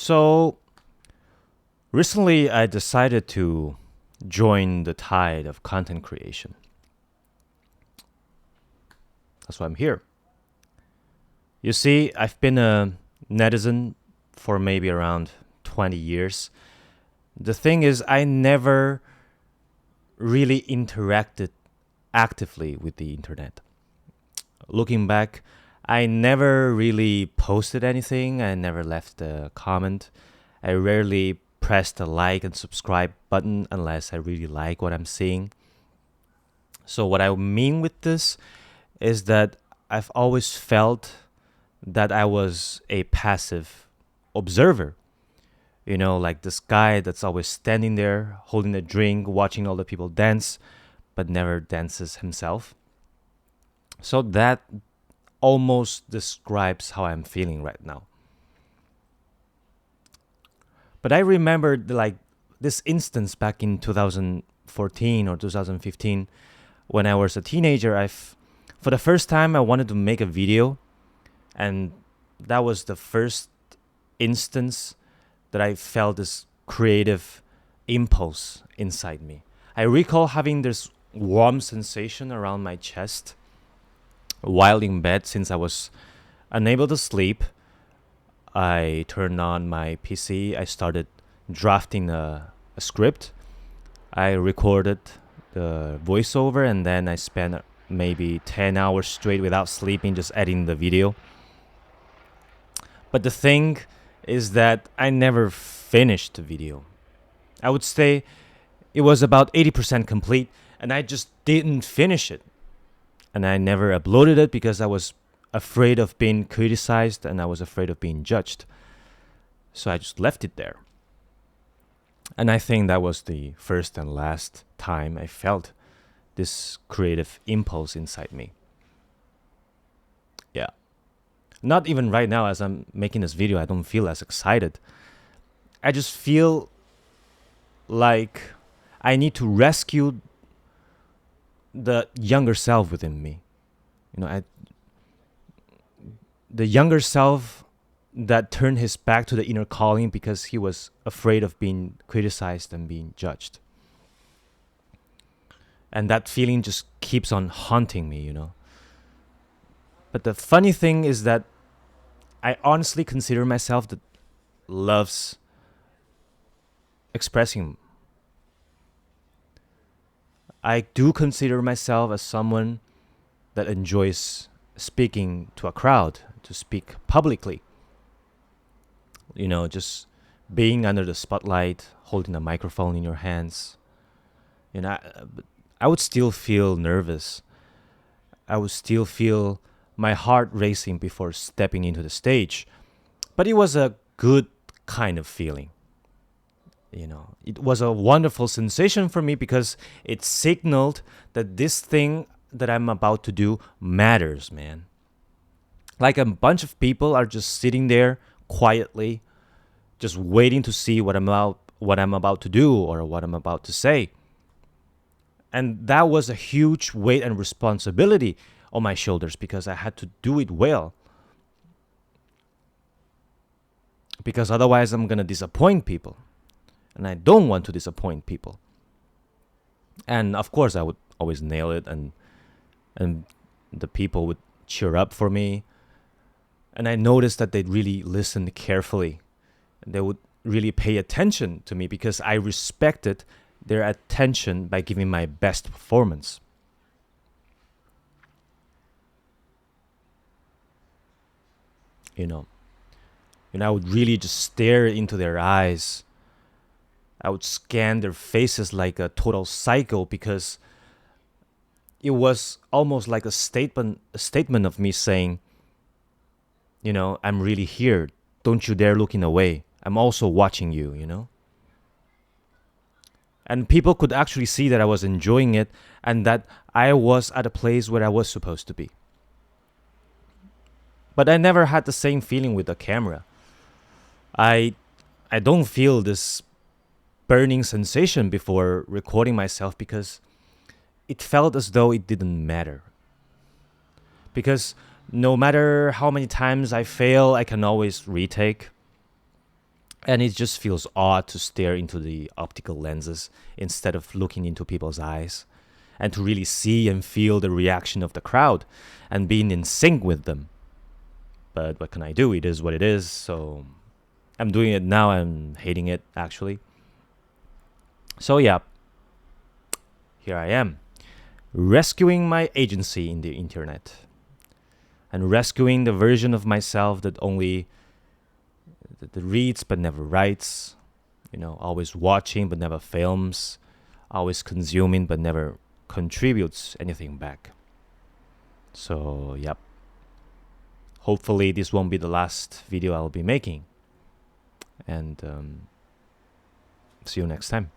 So recently, I decided to join the tide of content creation. That's why I'm here. You see, I've been a netizen for maybe around 20 years. The thing is, I never really interacted actively with the internet. Looking back, I never really posted anything. I never left a comment. I rarely pressed the like and subscribe button unless I really like what I'm seeing. So, what I mean with this is that I've always felt that I was a passive observer. Like this guy that's always standing there, holding a drink, watching all the people dance, but never dances himself. So that almost describes how I'm feeling right now. But I remember like this instance back in 2014 or 2015 when I was a teenager. For the first time I wanted to make a video, and that was the first instance that I felt this creative impulse inside me. I recall having this warm sensation around my chest while in bed since I was unable to sleep. I turned on my PC. I started drafting a script. I recorded the voiceover, and then I spent maybe 10 hours straight without sleeping just editing the video. But the thing is that I never finished the video. I would say it was about 80% complete, and I just didn't finish it. And I never uploaded it because I was afraid of being criticized and I was afraid of being judged. So I just left it there. And I think that was the first and last time I felt this creative impulse inside me. Yeah. Not even right now as I'm making this video, I don't feel as excited. I just feel like I need to rescue the younger self within me. The younger self that turned his back to the inner calling because he was afraid of being criticized and being judged. And that feeling just keeps on haunting me. But the funny thing is that I honestly consider myself that loves expressing. I do consider myself as someone that enjoys speaking to a crowd, to speak publicly. Just being under the spotlight, holding a microphone in your hands. I would still feel nervous. I would still feel my heart racing before stepping into the stage. But it was a good kind of feeling. It was a wonderful sensation for me because it signaled that this thing that I'm about to do matters, man. Like a bunch of people are just sitting there quietly, just waiting to see what I'm about to do or what I'm about to say. And that was a huge weight and responsibility on my shoulders because I had to do it well. Because otherwise I'm going to disappoint people. And I don't want to disappoint people. And of course I would always nail it, and the people would cheer up for me. And I noticed that they really listened carefully. They would really pay attention to me because I respected their attention by giving my best performance. I would really just stare into their eyes. I would scan their faces like a total psycho because it was almost like a statement of me saying, I'm really here. Don't you dare looking away. I'm also watching you. And people could actually see that I was enjoying it and that I was at a place where I was supposed to be. But I never had the same feeling with the camera. I don't feel this burning sensation before recording myself because it felt as though it didn't matter. Because no matter how many times I fail, I can always retake. And it just feels odd to stare into the optical lenses instead of looking into people's eyes, and to really see and feel the reaction of the crowd and being in sync with them. But what can I do? It is what it is. So I'm doing it now. I'm hating it, actually. So yeah, here I am, rescuing my agency in the internet, and rescuing the version of myself that only that reads but never writes, always watching but never films, always consuming but never contributes anything back. So, yep. Hopefully this won't be the last video I'll be making. And see you next time.